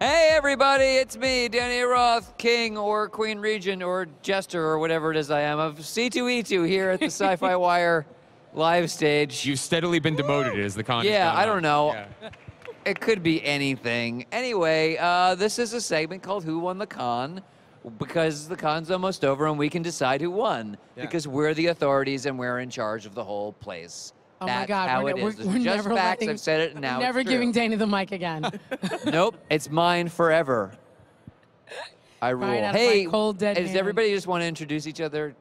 Hey everybody, it's me, Dany Roth, King or Queen Regent or Jester or whatever it is I am of C2E2 here at the SYFY WIRE live stage. You've steadily been demoted as the con. Yeah, I don't know. Yeah. It could be anything. Anyway, this is a segment called Who Won the Con, because the con's almost over and we can decide who won, because we're the authorities and we're in charge of the whole place. Oh That's my God, how we're, it is. we're Just never facts. letting, I've said it and now never it's true. giving Dany the mic again. Nope, it's mine forever. I rule. Right out of Hey, my cold, dead does hand. everybody just want to introduce each other?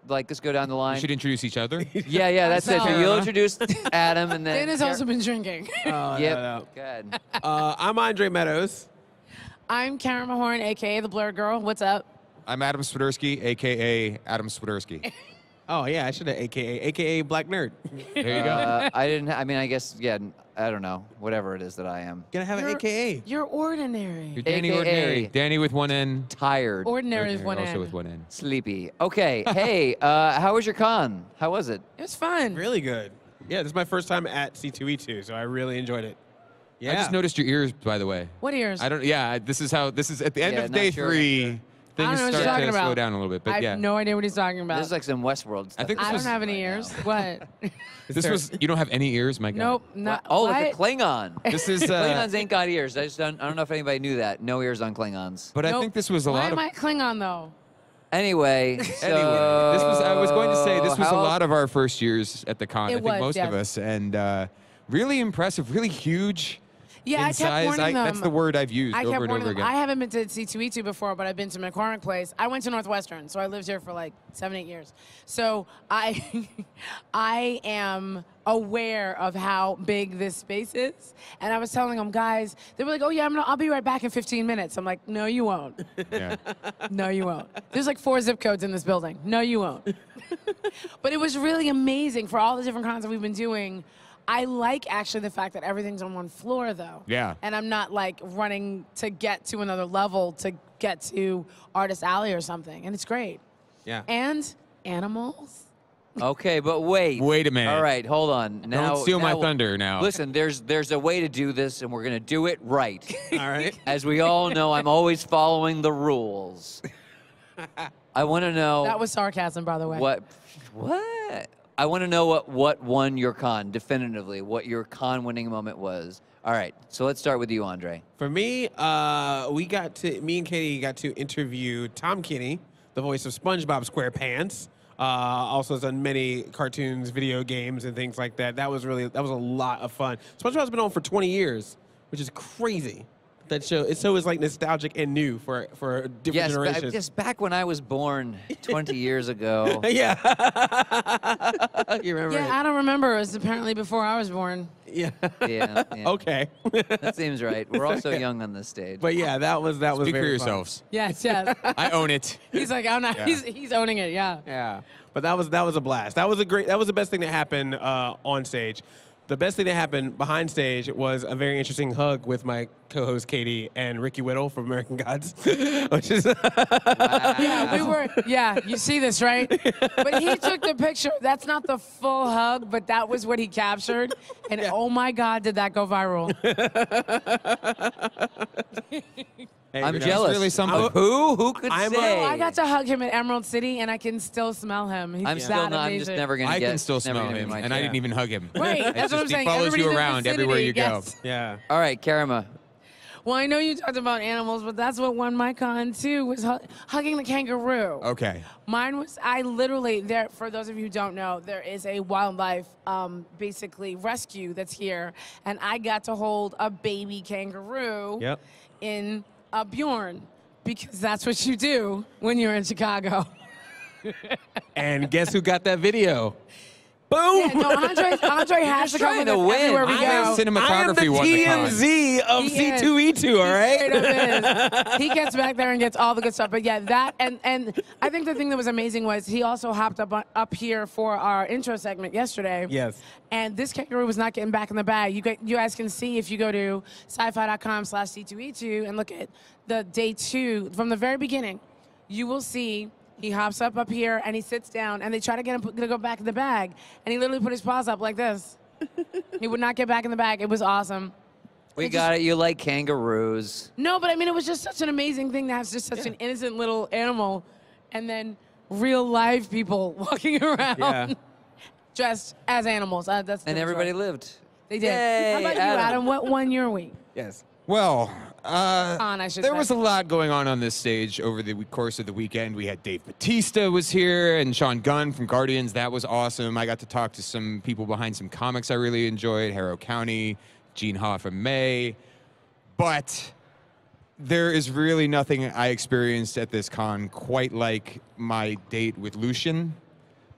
Like, let's go down the line. You should introduce each other. Yeah, that's it. So Ourselves. you'll introduce Adam and then... Dana's also been drinking. Yep, No. good. I'm Andre Meadows. I'm Karama Horne, a.k.a. the Blur Girl. What's up? I'm Adam Swiderski, a.k.a. Adam Swiderski. Oh yeah, I should have AKA Black Nerd. There you go. I mean, I guess, yeah, I don't know. Whatever it is that I am. Gonna have an You're- AKA. You're ordinary. You're Dany AKA. Ordinary. Dany with one N. Tired. Ordinary is one also end. with one N. Sleepy. Okay, hey, how was your con? How was it? It was fun. Really good. Yeah, this is my first time at C2E2, so I really enjoyed it. Yeah. I just noticed your ears, by the way. What ears? I don't. Yeah, this is at the end Yeah, of not day sure, 3. not I don't Things know what you're start talking to about. slow down a little bit, but I yeah. have no idea what he's talking about. This is like some Westworld stuff. think this I was- don't have any right ears. now. What? This was. You don't have any ears, my God. Nope. Not, Oh, what? look at Klingon. This is. Klingons ain't got ears. I don't know if anybody knew that. No ears on Klingons. But I Nope. think this was a Why lot am of. I Klingon, though? Anyway, so Anyway, this was. I was going to say this was a how- lot of our first years at the con. It I think was, most of yes. us, and really impressive, really huge. Yeah, in I kept size. warning them. That's the word I've used I over kept and warning over them. again. I haven't been to C2E2 before, but I've been to McCormick Place. I went to Northwestern, so I lived here for like 7-8 years. So I am aware of how big this space is. And I was telling them, guys, they were like, oh yeah, I'll be right back in 15 minutes. I'm like, no, you won't. Yeah. No, you won't. There's like 4 zip codes in this building. No, you won't. But it was really amazing for all the different cons that we've been doing. I like actually the fact that everything's on one floor though. Yeah. And I'm not like running to get to another level to get to Artist Alley or something. And it's great. Yeah. And animals. Okay, but wait. Wait a minute. All right, hold on. Now, Don't steal my now- thunder now. Listen, there's a way to do this, and we're gonna do it right. All right. As we all know, I'm always following the rules. I want to know That was sarcasm, by the way. what. I want to know what won your con definitively. What your con winning moment was. All right, so let's start with you, Andre. For me, me and Katie got to interview Tom Kenny, the voice of SpongeBob SquarePants. Also has done many cartoons, video games, and things like that. That was a lot of fun. SpongeBob's been on for 20 years, which is crazy. That show, it's always like nostalgic and new for different Yes, generations. just back when I was born 20 years ago. Yeah. You remember Yeah, it? I don't remember. It was apparently before I was born. Yeah. Yeah. Okay. That seems right. We're all so young on this stage. But yeah, that was Speak for very fun. yourselves. Yes, yes. I own it. He's like, I'm not. Yeah. He's owning it. Yeah. Yeah, but that was a blast. That was the best thing that happened on stage. The best thing that happened behind stage was a very interesting hug with my co-host Katie and Ricky Whittle from American Gods, which is Yeah, we were. Yeah, you see this, right? But he took the picture. That's not the full hug, but that was what he captured. And oh my God, did that go viral? Hey, I'm you know, jealous. really something. Who could I'm- say? No, I got to hug him at Emerald City, and I can still smell him. He's I'm that still not. I'm just amazing. never gonna I get. can still it's never smell gonna be him, my and I jam. didn't even hug him. Right, It's that's what I'm just saying. He follows Everybody you in the around everywhere you go. vicinity, yes. Yeah. All right, Karama. Well, I know you talked about animals, but that's what won my con too, was hugging the kangaroo. Okay. Mine was, I literally, there, for those of you who don't know, there is a wildlife, basically, rescue that's here, and I got to hold a baby kangaroo Yep. in a Bjorn, because that's what you do when you're in Chicago. And guess who got that video? Boom! Yeah, no, Andre has to come trying with to us win. everywhere we I go. am cinematography I am won the the con. TMZ of He is. C2E2, all Straight right? up is. He gets back there and gets all the good stuff. But yeah, that and I think the thing that was amazing was he also hopped up here for our intro segment yesterday. Yes. And this kangaroo was not getting back in the bag. You guys can see if you go to syfy.com/C2E2 and look at the day 2 from the very beginning. You will see he hops up here and he sits down and they try to get him to go back in the bag, and he literally put his paws up like this. He would not get back in the bag. It was awesome. We got it. You like kangaroos. No, but I mean, it was just such an amazing thing to have just such an innocent little animal, and then real live people walking around dressed as animals. That's And everybody lived. They did. Yay, How about you, Adam? What won your week? Yes. Well, I should there say. was a lot going on this stage over the course of the weekend. We had Dave Bautista was here and Sean Gunn from Guardians. That was awesome. I got to talk to some people behind some comics I really enjoyed, Harrow County, Gene Hoffa May. But there is really nothing I experienced at this con quite like my date with Lucian.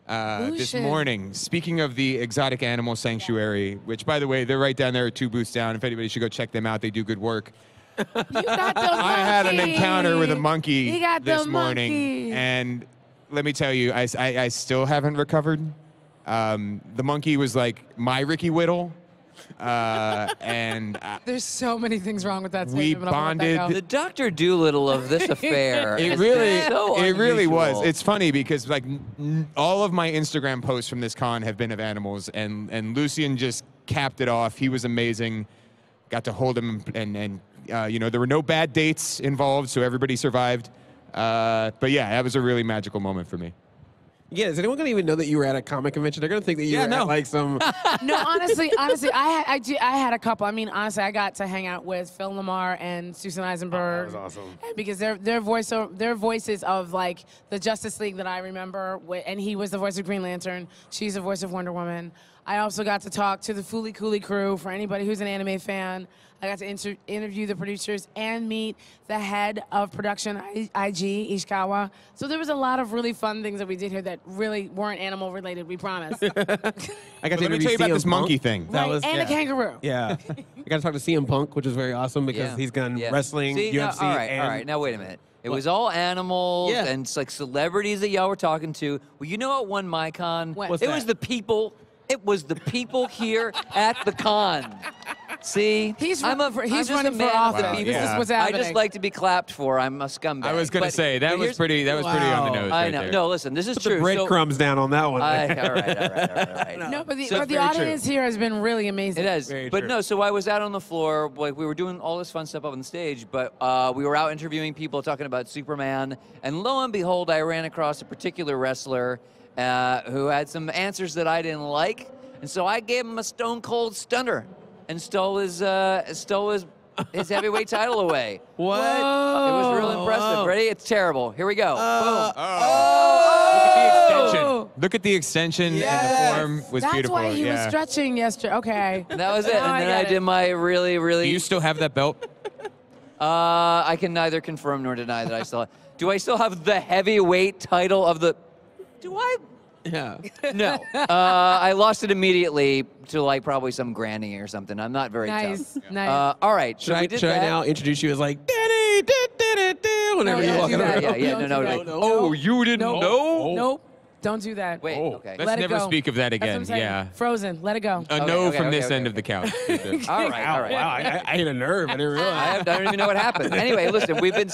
This morning. Speaking of the Exotic Animal Sanctuary, which, by the way, they're right down there, 2 booths down. If anybody should go check them out, they do good work. You got the monkey. I had an encounter with a monkey this morning, monkey. and let me tell you, I still haven't recovered. The monkey was like my Ricky Whittle, and There's so many things wrong with that we statement. But I'll let that bonded. go. The Dr. Doolittle of this affair. It has really, been so it really was. unusual. It's funny because like all of my Instagram posts from this con have been of animals, and Lucian just capped it off. He was amazing. Got to hold him, and you know, there were no bad dates involved, so everybody survived. But yeah, that was a really magical moment for me. Yeah, is anyone gonna even know that you were at a comic convention? They're gonna think that you were at like some. No, honestly, I had a couple. I mean, honestly, I got to hang out with Phil Lamar and Susan Eisenberg. That was awesome. Because their voices of like the Justice League that I remember, and he was the voice of Green Lantern. She's the voice of Wonder Woman. I also got to talk to the Fooly Cooley crew. For anybody who's an anime fan, I got to interview the producers and meet the head of production, IG Ishikawa. So there was a lot of really fun things that we did here that really weren't animal related. We promise. I got to Let me interview tell you about CM this Punk. monkey thing. That Right, was and a kangaroo. Yeah, I got to talk to CM Punk, which was very awesome because he's done wrestling, See, UFC, now, all and right. Now wait a minute. It was all animals and it's like celebrities that y'all were talking to. Well, you know what won my con? What? It was the people. It was the people here at the con. See, He's I'm running just for a man of office. the Wow, people. This yeah. is what's I happening. just like to be clapped for. I'm a scumbag. I was going to But- say that but was here's- pretty. That was pretty on the nose. I right know. there. No, listen. This is put true. the breadcrumbs down on that one. All right. No, but So the very audience here has been really amazing. It has. Very But true. no, so I was out on the floor, like we were doing all this fun stuff up on the stage, but we were out interviewing people talking about Superman, and lo and behold, I ran across a particular wrestler who had some answers that I didn't like, and so I gave him a stone cold stunner and stole his heavyweight title away. What? It was real impressive. Whoa. Ready? It's terrible. Here we go. Boom. Look at the extension. Look at the extension and the form was That's beautiful. why he was yeah. stretching yesterday. Okay. And that was it. Now And then I get did it. my really, Do really. you still have that belt? I can neither confirm nor deny that I still. Do I still have the heavyweight title of the? Do I? Yeah. No. I lost it immediately to like probably some granny or something. I'm not very Nice. tough. Nice. All right. Should so we did I that. now introduce you as like Dany, whenever No, you don't walk do in the that. room? Yeah, no, Don't do that. Oh, you didn't Nope. know? Nope. Don't do that. Wait. Oh, Okay. let's Let it never go. speak of that That's what again. I'm saying. Yeah. Frozen. Let it go. A Okay, no okay, from okay, this okay, end of okay. the couch. All right. All Ow, right. wow, I hit a nerve. I didn't realize. I don't even know what happened. Anyway, listen, we did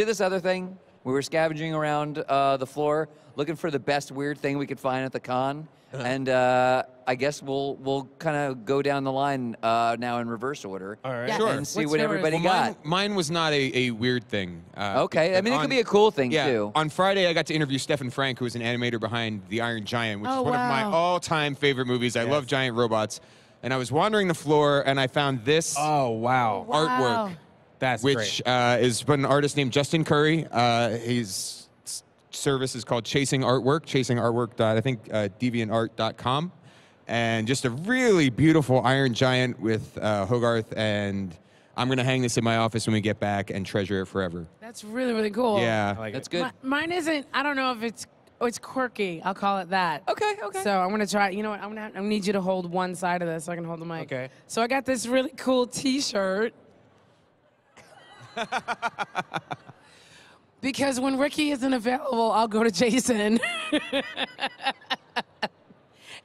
this other thing. We were scavenging around the floor looking for the best weird thing we could find at the con. And I guess we'll kind of go down the line now in reverse order. All right. Yeah. Sure. And see What's what yours? everybody Well, got. mine was not a weird thing. Okay. I mean, it on- could be a cool thing, Yeah. too. On Friday, I got to interview Stephen Frank, who is an animator behind The Iron Giant, which Oh, is one of my wow. all-time favorite movies. I love giant robots. And I was wandering the floor, and I found this Oh, wow. Wow. artwork, That's which great. is by an artist named Justin Curry. His service is called Chasing Artwork, deviantart.com. And just a really beautiful Iron Giant with Hogarth, and I'm going to hang this in my office when we get back and treasure it forever. That's really, really cool. Yeah. I like That's it. good. Mine isn't, I don't know if it's quirky. I'll call it that. Okay. So I'm gonna try. You know what? I'm gonna need you to hold one side of this so I can hold the mic. Okay. So I got this really cool T-shirt. Because when Ricky isn't available, I'll go to Jason.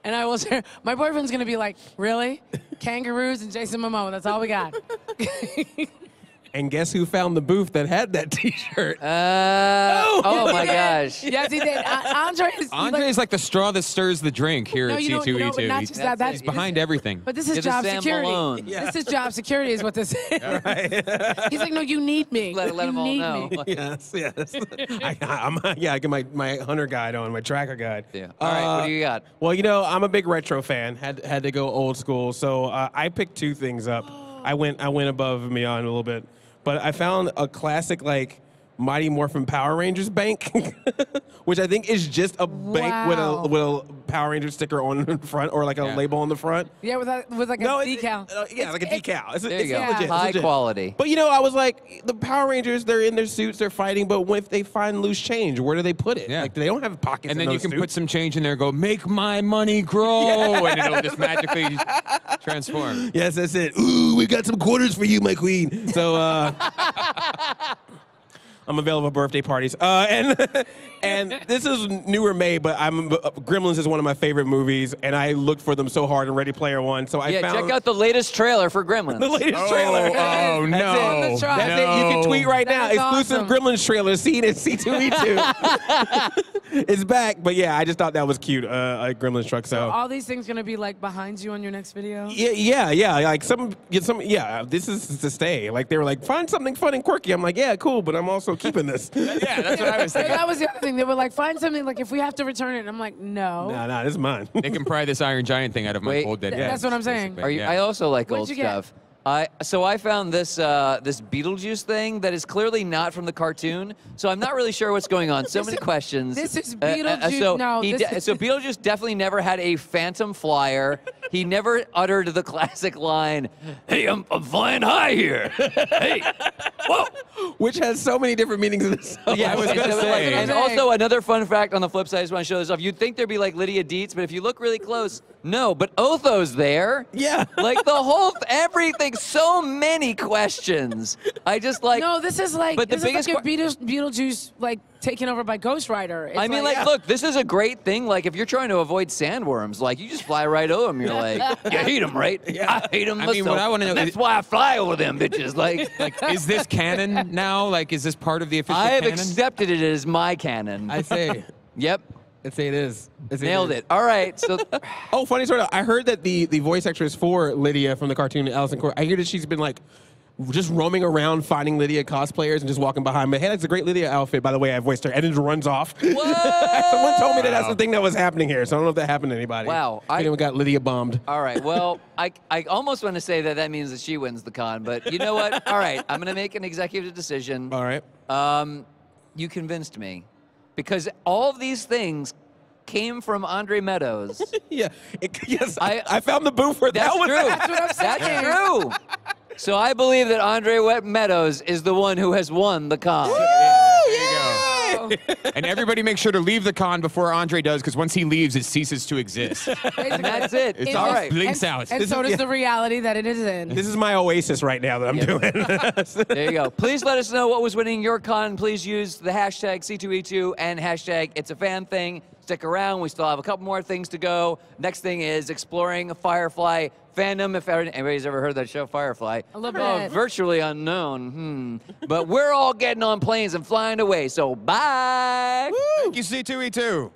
And I will share. My boyfriend's gonna be like, "Really? Kangaroos and Jason Momoa? That's all we got." And guess who found the booth that had that T-shirt? Oh my gosh. Yes, he did. Andre Andre's like the straw that stirs the drink here at C2E2. You know, but not just that. He's behind everything. But this is Get a job Sam security. Malone. Yeah. This is job security is what this is. He's like, no, you need me. Let You them all need know. me. Yes. I get my hunter guide on, my tracker guide. Yeah. All right, what do you got? Well, you know, I'm a big retro fan. Had to go old school, so I picked two things up. I went above and beyond a little bit, but I found a classic like Mighty Morphin Power Rangers bank, which I think is just a bank with a Power Ranger sticker on the front or like a label on the front. Yeah, with like a decal. Like a decal. It's There you go. legit. It's High legit. quality. But you know, I was like, the Power Rangers, they're in their suits, they're fighting, but if they find loose change, where do they put it? Yeah. Like, they don't have pockets And in then you those can suits. put some change in there and go, make my money grow, and it'll just magically transform. Yes, that's it. Ooh, we got some quarters for you, my queen. So, I'm available for birthday parties. And this is newer made, but Gremlins is one of my favorite movies, and I looked for them so hard in Ready Player One. So I found check out the latest trailer for Gremlins. the latest trailer. Oh, no. That's right. That's it. You can tweet right now. That is Exclusive awesome. Gremlins trailer seen at C2E2. It's back, but yeah, I just thought that was cute. A Gremlins truck. So All these things gonna be like behind you on your next video. yeah. Like yeah. This is to stay. Like they were like, find something fun and quirky. I'm like, yeah, cool, but I'm also keeping this. Yeah, that's what I was So thinking. that was the other thing. They were like, find something like if we have to return it. And I'm like, no. Nah, this is mine. They can pry this Iron Giant thing out of my Wait. cold dead That's what I'm saying. basically. Are you, Yeah. I also like What'd old you get? stuff. So I found this this Beetlejuice thing that is clearly not from the cartoon. So I'm not really sure what's going on. So many questions. This is Beetlejuice. No, so Beetlejuice definitely never had a phantom flyer. He never uttered the classic line, "Hey, I'm flying high here. Hey, whoa." Which has so many different meanings in this song. Yeah, I was gonna say. And also another fun fact on the flip side, I just want to show this off. You'd think there'd be like Lydia Dietz, but if you look really close, no. But Otho's there. Yeah. Like the whole everything. So many questions. I just like. no, this is like But the this is biggest like a Beetlejuice like taken over by Ghost Rider. It's I mean, like, look, this is a great thing. Like, if you're trying to avoid sandworms, like, you just fly right over them. You're like, you hate them, right? I hate them. I mean, what I wanna know That's is- why I fly over them, bitches. Like, Is this canon now? Like, is this part of the official I have canon? accepted it as my canon. I say. Yep, I'd say it is. nailed it. All right, so Oh, funny story. I heard that the voice actress for Lydia from the cartoon Allison Court, I hear that she's been like just roaming around finding Lydia cosplayers and just walking behind me. Hey, that's a great Lydia outfit, by the way. I voiced her. And it just runs off. Someone told me that that's the thing that was happening here, so I don't know if that happened to anybody. Wow, Anyone got Lydia bombed. all right. Well, I almost want to say that that means that she wins the con, but you know what? All right, I'm gonna make an executive decision. All right. You convinced me, because all of these things came from Andre Meadows. Yeah. Yes. I found the booth where That's that was true. at. That's what I'm saying. That's true. So I believe that Andre Meadows is the one who has won the con. There you go. And everybody make sure to leave the con before Andre does, because once he leaves, it ceases to exist. And that's it. It's It's all all right. right. Blinks out. And so does the reality that it is in. This is my oasis right now that I'm doing. There you go. Please let us know what was winning your con. Please use the hashtag C2E2 and hashtag It's a Fan Thing. Stick around. We still have a couple more things to go. Next thing is exploring Firefly fandom. If anybody's ever heard that show, Firefly. A little Oh, bit. virtually unknown. But we're all getting on planes and flying away. So bye. Thank you, C2E2.